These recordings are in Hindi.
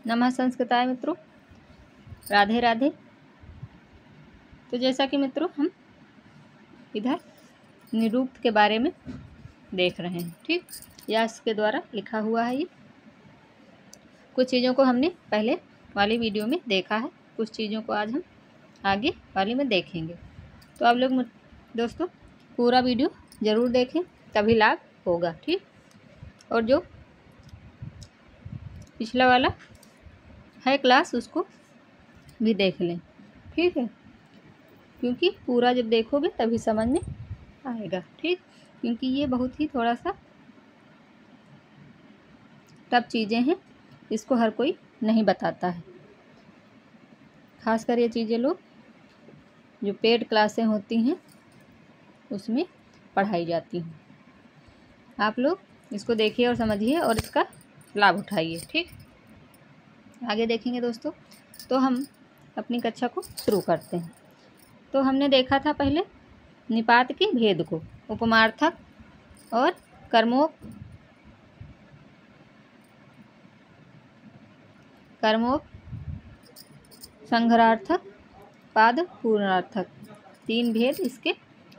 नमः संस्कृताय मित्रों, राधे राधे। तो जैसा कि मित्रों हम इधर निरूक्त के बारे में देख रहे हैं, ठीक। यास के द्वारा लिखा हुआ है। ये कुछ चीज़ों को हमने पहले वाली वीडियो में देखा है, कुछ चीज़ों को आज हम आगे वाली में देखेंगे। तो आप लोग दोस्तों पूरा वीडियो ज़रूर देखें, तभी लाभ होगा, ठीक। और जो पिछला वाला है क्लास उसको भी देख लें, ठीक है, क्योंकि पूरा जब देखोगे तभी समझ में आएगा, ठीक। क्योंकि ये बहुत ही थोड़ा सा टफ चीज़ें हैं, इसको हर कोई नहीं बताता है। खासकर ये चीज़ें लोग जो पेड क्लासें होती हैं उसमें पढ़ाई जाती हैं। आप लोग इसको देखिए और समझिए और इसका लाभ उठाइए, ठीक। आगे देखेंगे दोस्तों। तो हम अपनी कक्षा को शुरू करते हैं। तो हमने देखा था पहले निपात के भेद को, उपमार्थक और कर्मोप संघरार्थक, पाद पूर्णार्थक, 3 भेद इसके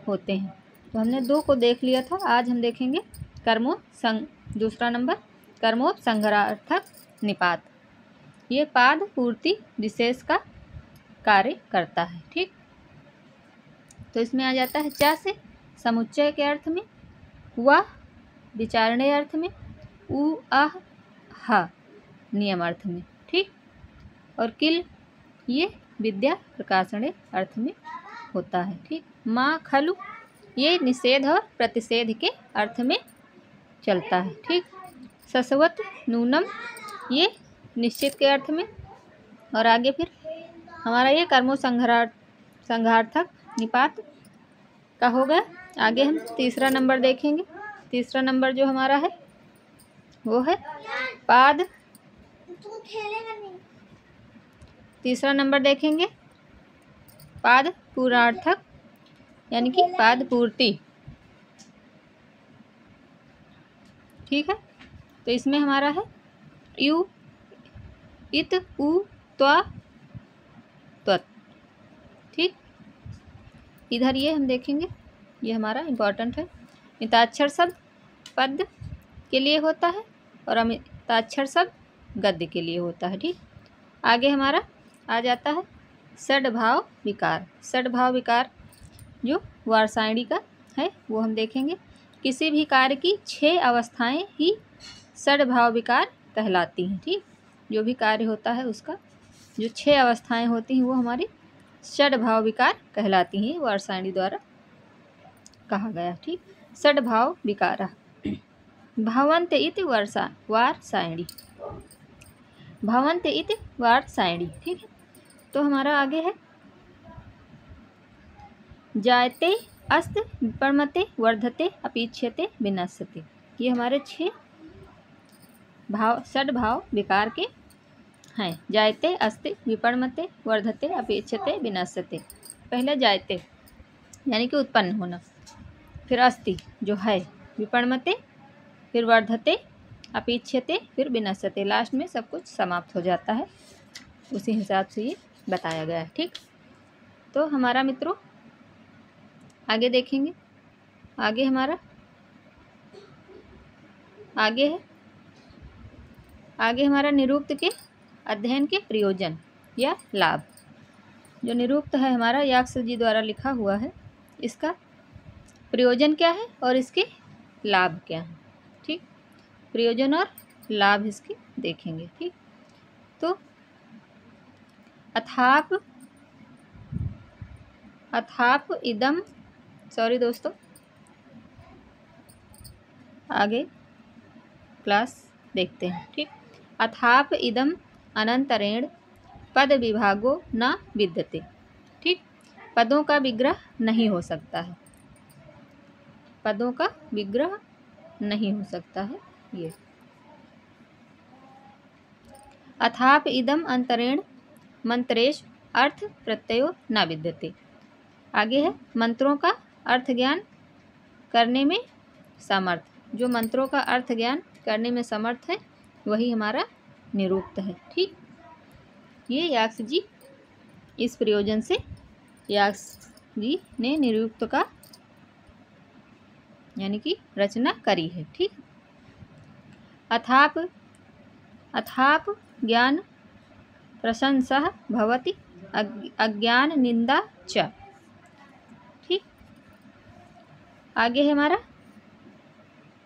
होते हैं। तो हमने 2 को देख लिया था। आज हम देखेंगे दूसरा नंबर कर्मोप संघरार्थक निपात। ये पाद पूर्ति विशेष का कार्य करता है, ठीक। तो इसमें आ जाता है चा से समुच्चय के अर्थ में, वह विचारणीय अर्थ में, उ आह हा नियम अर्थ में, ठीक। और किल ये विद्या प्रकाशने अर्थ में होता है, ठीक। माँ खलु ये निषेध और प्रतिषेध के अर्थ में चलता है, ठीक। सस्वत नूनम ये निश्चित के अर्थ में। और आगे फिर हमारा ये कर्मो संघार्थक निपात का हो गया। आगे हम तीसरा नंबर देखेंगे। तीसरा नंबर जो हमारा है वो है पाद। तीसरा नंबर देखेंगे पाद पूर्णार्थक, यानी कि पाद पूर्ति, ठीक है। तो इसमें हमारा है यू इत उ त्वा त्वत, ठीक। इधर ये हम देखेंगे, ये हमारा इम्पोर्टेंट है। मिताक्षर शब्द पद के लिए होता है और अमिताक्षर शब्द गद्य के लिए होता है, ठीक। आगे हमारा आ जाता है षड्भाव विकार। षड्भाव विकार जो वारसायणी का है वो हम देखेंगे। किसी भी कार्य की 6 अवस्थाएं ही षड्भाव विकार कहलाती हैं, ठीक। जो भी कार्य होता है उसका जो 6 अवस्थाएं होती हैं वो हमारी षड्भाव विकार कहलाती हैं, वारसायणी द्वारा कहा गया, ठीक। षड्भाव विकार भवन्त इति वारसायणी, भवन्त इति वारसायणी, ठीक है। तो हमारा आगे है जायते अस्त विपणमते वर्धते अपेक्षते विनश्यते। ये हमारे 6 षड्भाव विकार के हैं। जायते अस्ति विपणमते वर्धते अपेक्षते विनश्यते। पहले जायते यानी कि उत्पन्न होना, फिर अस्ति जो है, विपणमते फिर वर्धते, अपेक्षते फिर विनश्यते, लास्ट में सब कुछ समाप्त हो जाता है। उसी हिसाब से ये बताया गया है, ठीक। तो हमारा मित्रों आगे देखेंगे। आगे हमारा आगे हमारा निरूक्त के अध्ययन के प्रयोजन या लाभ। जो निरूक्त है हमारा यास्क जी द्वारा लिखा हुआ है, इसका प्रयोजन क्या है और इसके लाभ क्या हैं, ठीक। प्रयोजन और लाभ इसके देखेंगे, ठीक। तो अथाप इदम, सॉरी दोस्तों, आगे क्लास देखते हैं, ठीक। अथाप इदम अनंतरेण पद विभागो न विद्यते, ठीक। पदों का विग्रह नहीं हो सकता है, पदों का विग्रह नहीं हो सकता है। ये अथाप इदम अंतरेण मंत्रेश अर्थ प्रत्ययो न विद्यते। आगे है मंत्रों का अर्थ ज्ञान करने में समर्थ। जो मंत्रों का अर्थ ज्ञान करने में समर्थ है वही हमारा निरुक्त है। ठीक, ये यास्क जी इस प्रयोजन से यास्क जी ने निरुक्त का यानी कि रचना करी है। ठीक, अथाप ज्ञान प्रशंसा भवति अज्ञान निंदा च। ठीक, आगे है हमारा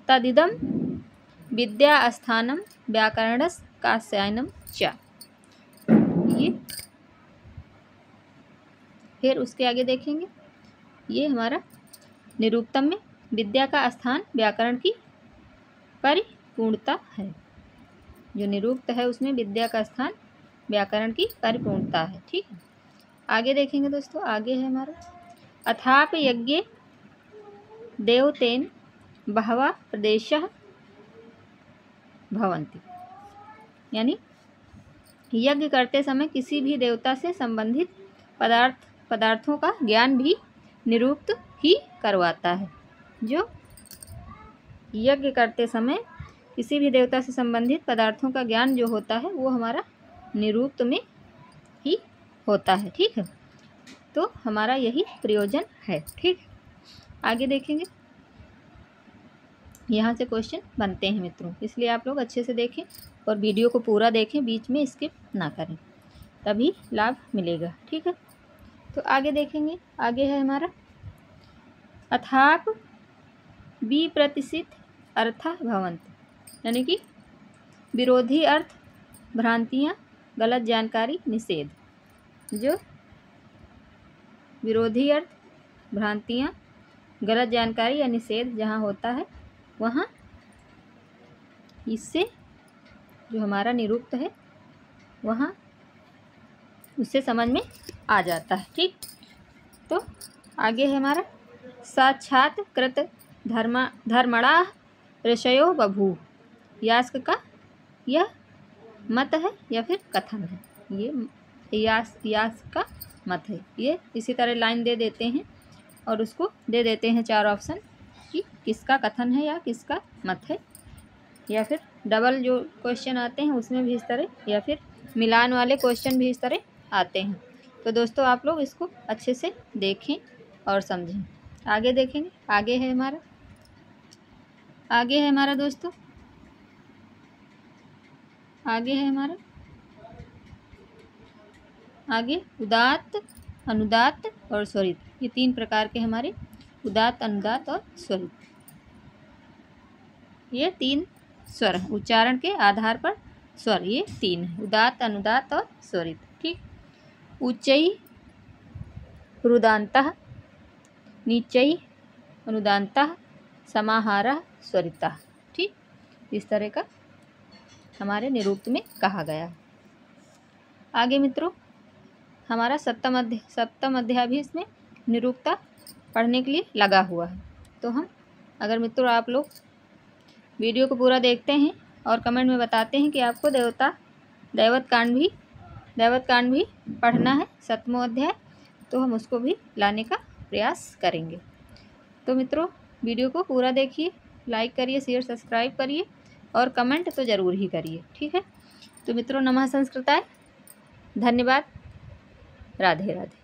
तदिदम विद्या स्थानम व्याकरणस कास्यायनम च। ये फिर उसके आगे देखेंगे, ये हमारा निरुक्तम में विद्या का स्थान व्याकरण की परिपूर्णता है। जो निरुक्त है उसमें विद्या का स्थान व्याकरण की परिपूर्णता है। ठीक है, आगे देखेंगे दोस्तों, आगे है हमारा अथाप यज्ञे देवतेन बहवा प्रदेशः भवन्ति, यानी यज्ञ करते समय किसी भी देवता से संबंधित पदार्थों का ज्ञान भी निरुक्त ही करवाता है। जो यज्ञ करते समय किसी भी देवता से संबंधित पदार्थों का ज्ञान जो होता है वो हमारा निरुक्त में ही होता है। ठीक है, तो हमारा यही प्रयोजन है। ठीक, आगे देखेंगे, यहाँ से क्वेश्चन बनते हैं मित्रों, इसलिए आप लोग अच्छे से देखें और वीडियो को पूरा देखें, बीच में स्किप ना करें, तभी लाभ मिलेगा। ठीक है, तो आगे देखेंगे, आगे है हमारा अथाप विप्रतिषिद्ध अर्थ भवन्ति, यानी कि विरोधी अर्थ, भ्रांतियाँ, गलत जानकारी, निषेध। जो विरोधी अर्थ, भ्रांतियाँ, गलत जानकारी या निषेध जहाँ होता है वहाँ इससे जो हमारा निरुक्त है वहाँ उससे समझ में आ जाता है। ठीक, तो आगे है हमारा साक्षात कृत धर्मणा ऋषयो बभू। यास्क का यह मत है या फिर कथन है, ये यास्क का मत है। ये इसी तरह लाइन दे देते हैं और उसको दे देते हैं 4 ऑप्शन कि किसका कथन है या किसका मत है, या फिर डबल जो क्वेश्चन आते हैं उसमें भी इस तरह, या फिर मिलान वाले क्वेश्चन भी इस तरह आते हैं। तो दोस्तों आप लोग इसको अच्छे से देखें और समझें। आगे देखेंगे, आगे है हमारा दोस्तों, आगे है हमारा आगे उदात्त, अनुदात्त और स्वरित। ये 3 प्रकार के हमारे उदात्त, अनुदात्त और स्वरित। ये 3 स्वर हैं, उच्चारण के आधार पर स्वर ये 3 हैं, उदात्त, अनुदात्त और स्वरित। ठीक, उच्चई रुदान्तः, नीचई अनुदान्तः, समाहारः स्वरितः। ठीक, इस तरह का हमारे निरुक्त में कहा गया है। आगे मित्रों हमारा सप्तम अध्याय भी इसमें निरुक्ता पढ़ने के लिए लगा हुआ है। तो हम अगर मित्रों आप लोग वीडियो को पूरा देखते हैं और कमेंट में बताते हैं कि आपको दैवत कांड भी पढ़ना है 7वां अध्याय, तो हम उसको भी लाने का प्रयास करेंगे। तो मित्रों वीडियो को पूरा देखिए, लाइक करिए, शेयर सब्सक्राइब करिए और कमेंट तो ज़रूर ही करिए। ठीक है, तो मित्रों नमः संस्कृताय, धन्यवाद, राधे राधे।